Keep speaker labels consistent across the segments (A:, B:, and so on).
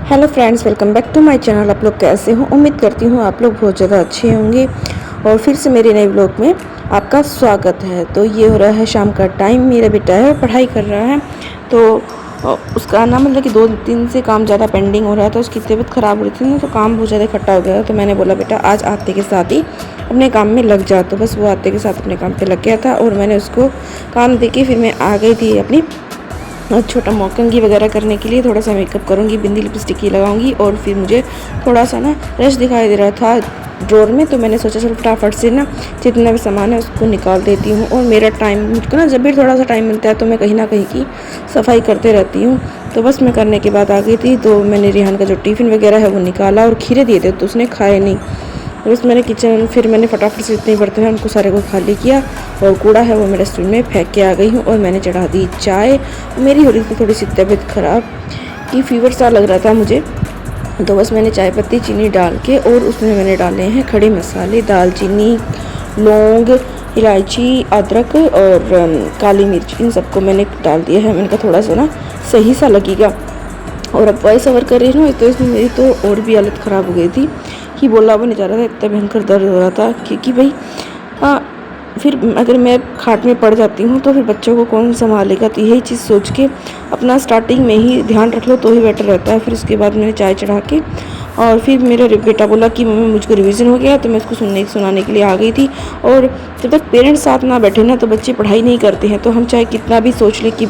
A: Hello friends, welcome back to my channel. आप लोग कैसे हो? उम्मीद करती हूँ आप लोग बहुत ज़्यादा अच्छे होंगे और फिर से मेरे नए व्लॉग में आपका स्वागत है। तो ये हो रहा है शाम का टाइम, मेरा बेटा है पढ़ाई कर रहा है। तो उसका ना मतलब कि 2 दिन से काम ज़्यादा पेंडिंग हो रहा था, उसकी तबीयत ख़राब हो रही थी ना, तो काम बहुत ज़्यादा इकट्ठा हो गया। तो मैंने बोला बेटा आज आते के साथ ही अपने काम में लग जा। तो बस वो आते के साथ अपने काम पर लग गया था और मैंने उसको काम दे के फिर मैं आ गई थी अपनी छोटा कंघी वगैरह करने के लिए। थोड़ा सा मेकअप करूँगी, बिंदी लिपस्टिक ही लगाऊंगी और फिर मुझे थोड़ा सा ना रश दिखाई दे रहा था ड्रॉर में। तो मैंने सोचा चलो फटाफट से ना जितना भी सामान है उसको निकाल देती हूँ। और मेरा टाइम मुझको ना जब भी थोड़ा सा टाइम मिलता है तो मैं कहीं ना कहीं की सफाई करते रहती हूँ। तो बस मैं करने के बाद आ गई थी। तो मैंने रिहान का जो टिफ़िन वगैरह है वो निकाला और खीरे दिए थे तो उसने खाए नहीं। बस मैंने फिर मैंने फटाफट से जितने बर्तन हैं उनको सारे को खाली किया और कूड़ा है वो मैं डस्टबिन में फेंक के आ गई हूँ। और मैंने चढ़ा दी चाय। मेरी हो रही थी थोड़ी सी तबीयत ख़राब कि फीवर सा लग रहा था मुझे। तो बस मैंने चाय पत्ती चीनी डाल के और उसमें मैंने डाले हैं खड़े मसाले, दालचीनी, लौंग, इलायची, अदरक और काली मिर्च, इन सबको मैंने डाल दिया है। मैंने कहा थोड़ा सा ना सही सा लगेगा। और अब वॉइस ओवर कर रही हूँ तो इसमें मेरी तो और भी हालत ख़राब हो गई थी कि बोला वो नहीं जा रहा था, इतना भयंकर दर्द हो रहा था। क्योंकि भाई फिर अगर मैं खाट में पड़ जाती हूँ तो फिर बच्चों को कौन संभालेगा। तो यही चीज़ सोच के अपना स्टार्टिंग में ही ध्यान रख लो तो ही बेटर रहता है। फिर उसके बाद मैंने चाय चढ़ा के और फिर मेरा बेटा बोला कि मम्मी मुझको रिवीजन हो गया, तो मैं उसको सुनाने के लिए आ गई थी। और जब तक पेरेंट्स साथ ना बैठे ना तो बच्चे पढ़ाई नहीं करते हैं। तो हम चाहे कितना भी सोच लें कि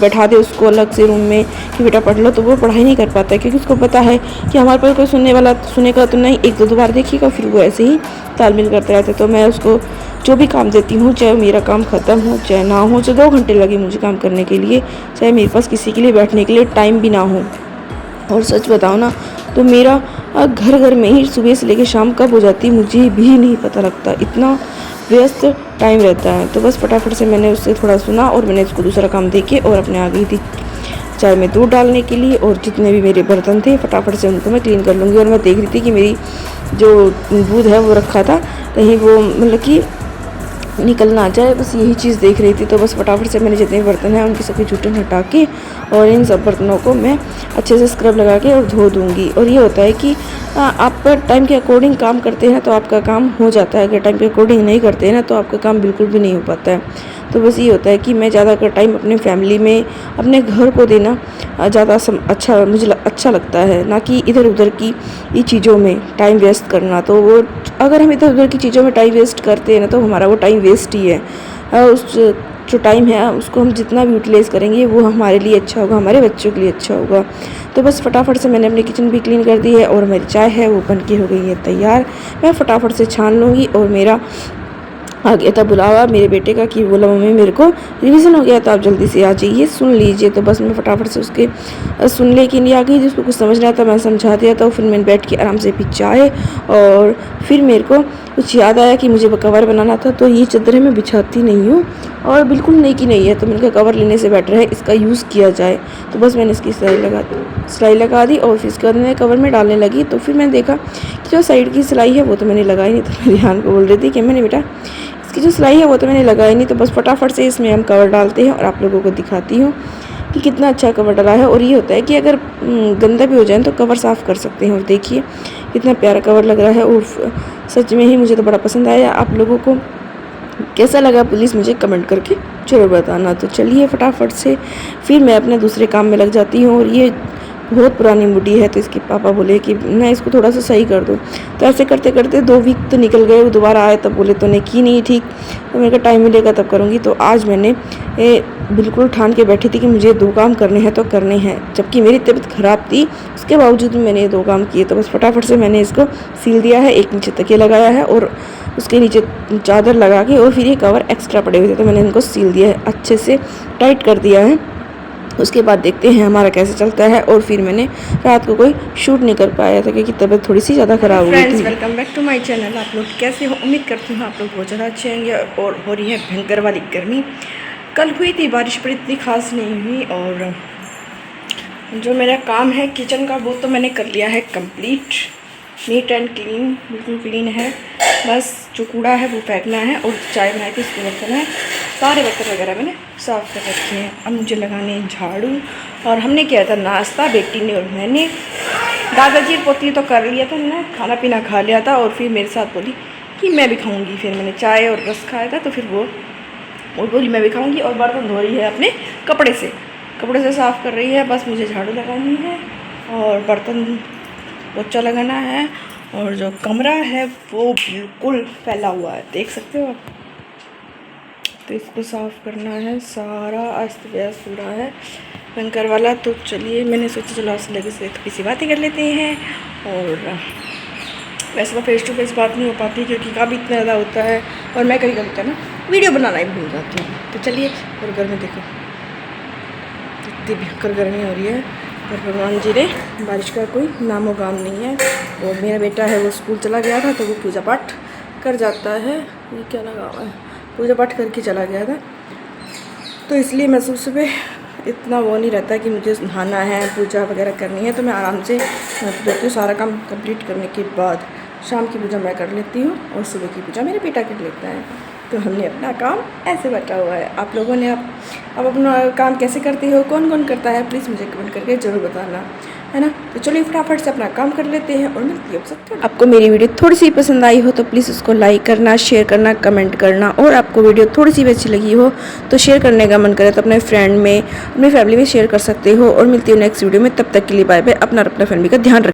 A: बैठा दे उसको अलग से रूम में कि बेटा पढ़ लो, तो वो पढ़ाई नहीं कर पाता है क्योंकि उसको पता है कि हमारे पास कोई सुनने वाला सुनेगा तो नहीं, एक दो बार देखिएगा फिर वो ऐसे ही तालमेल करते रहते। तो मैं उसको जो भी काम देती हूँ, चाहे मेरा काम ख़त्म हो चाहे ना हो, चाहे 2 घंटे लगे मुझे काम करने के लिए, चाहे मेरे पास किसी के लिए बैठने के लिए टाइम भी ना हो। और सच बताओ ना तो मेरा घर घर में ही सुबह से लेकर शाम कब हो जाती है मुझे भी नहीं पता लगता, इतना व्यस्त टाइम रहता है। तो बस फटाफट से मैंने उससे थोड़ा सुना और मैंने उसको दूसरा काम दे के और अपने आ गई थी चाय में दूध डालने के लिए। और जितने भी मेरे बर्तन थे फटाफट से उनको मैं क्लीन कर लूँगी। और मैं देख रही थी कि मेरी जो दूध है वो रखा था कहीं वो मतलब कि निकल ना जाए, बस यही चीज़ देख रही थी। तो बस फटाफट से मैंने जितने बर्तन हैं उनकी सभी जूठन हटा के और इन सब बर्तनों को मैं अच्छे से स्क्रब लगा के और धो दूँगी। और ये होता है कि आप टाइम के अकॉर्डिंग काम करते हैं तो आपका काम हो जाता है, अगर टाइम के अकॉर्डिंग नहीं करते हैं ना तो आपका काम बिल्कुल भी नहीं हो पाता है। तो बस ये होता है कि मैं ज़्यादातर टाइम अपने फैमिली में, अपने घर को देना ज़्यादा अच्छा मुझे अच्छा लगता है, ना कि इधर उधर की ये चीज़ों में टाइम वेस्ट करना। तो वो अगर हम इधर उधर की चीज़ों में टाइम वेस्ट करते हैं ना तो हमारा वो टाइम वेस्ट ही है। उस जो टाइम है उसको हम जितना भी यूटिलाइज़ करेंगे वो हमारे लिए अच्छा होगा, हमारे बच्चों के लिए अच्छा होगा। तो बस फटाफट से मैंने अपनी किचन भी क्लीन कर दी है और मेरी चाय है वो बन के हो गई है तैयार। मैं फटाफट से छान लूँगी। और मेरा आ गया था बुलावा मेरे बेटे का कि बोला मम्मी मेरे को रिवीजन हो गया तो आप जल्दी से आ जाइए सुन लीजिए। तो बस मैं फटाफट से उसके सुनने के लिए आ गई। जिसको कुछ समझ रहा था मैं समझा दिया था। फिर मैंने बैठ के आराम से पी चाय और फिर मेरे को कुछ याद आया कि मुझे कवर बनाना था। तो ये चादरें मैं बिछाती नहीं हूँ और बिल्कुल नई की नहीं है, तो मैंने कहा कवर लेने से बेटर है इसका यूज़ किया जाए। तो बस मैंने इसकी सिलाई लगा दी और फिर इसके बाद मैं कवर में डालने लगी। तो फिर मैंने देखा कि जो साइड की सिलाई है वो तो मैंने लगाई नहीं। तो मेरी ध्यान को बोल रही थी कि मैंने बेटा इसकी जो सिलाई है वो तो मैंने लगाई नहीं। तो बस फटाफट से इसमें हम कवर डालते हैं और आप लोगों को दिखाती हूँ कि कितना अच्छा कवर डाला है। और ये होता है कि अगर गंदा भी हो जाए तो कवर साफ़ कर सकते हैं। और देखिए कितना प्यारा कवर लग रहा है और सच में ही मुझे तो बड़ा पसंद आया। आप लोगों को कैसा लगा प्लीज़ मुझे कमेंट करके ज़रूर बताना। तो चलिए फटाफट से फिर मैं अपने दूसरे काम में लग जाती हूँ। और ये बहुत पुरानी मुड़ी है तो इसके पापा बोले कि मैं इसको थोड़ा सा सही कर दूँ। तो ऐसे करते करते 2 वीक तो निकल गए। वो दोबारा आए तब बोले तो ने की नहीं ठीक। तो मेरे को टाइम मिलेगा तब करूँगी। तो आज मैंने बिल्कुल ठान के बैठी थी कि मुझे 2 काम करने हैं तो करने हैं, जबकि मेरी तबीयत ख़राब थी उसके बावजूद भी मैंने 2 काम किए। तो बस फटाफट से मैंने इसको सील दिया है, एक नीचे तकिया लगाया है और उसके नीचे चादर लगा के और फिर ये कवर एक्स्ट्रा पड़े हुए थे तो मैंने इनको सील दिया है, अच्छे से टाइट कर दिया है। उसके बाद देखते हैं हमारा कैसे चलता है। और फिर मैंने रात को कोई शूट नहीं कर पाया था क्योंकि तबीयत थोड़ी सी ज़्यादा ख़राब हो गई थी। Welcome back to my channel. आप लोग कैसे हो? उम्मीद करती हूँ आप लोग बहुत ज़्यादा अच्छे होंगे। और हो रही है भयंकर वाली गर्मी। कल हुई थी बारिश पर इतनी खास नहीं हुई। और जो मेरा काम है किचन का वो तो मैंने कर लिया है कंप्लीट, नीट एंड क्लीन, बिल्कुल क्लीन है। बस जो कूड़ा है वो फेंकना है और चाय बनाई थी उसको बर्तन है, सारे बर्तन वगैरह मैंने साफ़ कर रखे हैं। अब मुझे लगाने झाड़ू। और हमने किया था नाश्ता बेटी ने और मैंने। दादाजी और पोती तो कर लिया था मैंने, खाना पीना खा लिया था और फिर मेरे साथ बोली कि मैं भी खाऊंगी। फिर मैंने चाय और रस खाया था तो फिर वो बोली मैं भी खाऊंगी। और बर्तन धो रही है अपने कपड़े से साफ़ कर रही है। बस मुझे झाड़ू लगानी है और बर्तन पोछा लगाना है। और जो कमरा है वो बिल्कुल फैला हुआ है, देख सकते हो आप। तो इसको साफ़ करना है, सारा अस्त व्यस्त हो रहा है कंकर वाला। तो चलिए मैंने सोचा चलो आपसे लगे से थोड़ी सी बातें कर लेते हैं। और वैसे तो फेस टू फेस बात नहीं हो पाती क्योंकि काम इतना ज़्यादा होता है और मैं कभी कभी ना वीडियो बनाना ही भूल जाती हूँ। तो चलिए, और घर में देखो इतनी भयंकर गर्मी हो रही है और भगवान जी ने बारिश का कोई नामो गाम नहीं है। और मेरा बेटा है वो स्कूल चला गया था तो वो पूजा पाठ कर जाता है, ये क्या लगा हुआ है, पूजा पाठ करके चला गया था। तो इसलिए मैं सुबह इतना वो नहीं रहता कि मुझे नहाना है, पूजा वगैरह करनी है। तो मैं आराम से देती हूँ, सारा काम कंप्लीट करने के बाद शाम की पूजा मैं कर लेती हूँ और सुबह की पूजा मेरे बेटा कर लेता है। तो हमने अपना काम ऐसे बटा हुआ है। आप लोगों ने अब अपना काम कैसे करते हो, कौन कौन करता है, प्लीज़ मुझे कमेंट करके ज़रूर बताना, है ना। तो चलिए फटाफट से अपना काम कर लेते हैं और मिलती है सबसे। आपको मेरी वीडियो थोड़ी सी पसंद आई हो तो प्लीज़ उसको लाइक करना, शेयर करना, कमेंट करना। और आपको वीडियो थोड़ी सी भी अच्छी लगी हो तो शेयर करने का मन करे तो अपने फ्रेंड में, अपनी फैमिली में शेयर कर सकते हो। और मिलती हूँ नेक्स्ट वीडियो में, तब तक के लिए बाय बाय। अपना और अपना फैमिली का ध्यान रखें।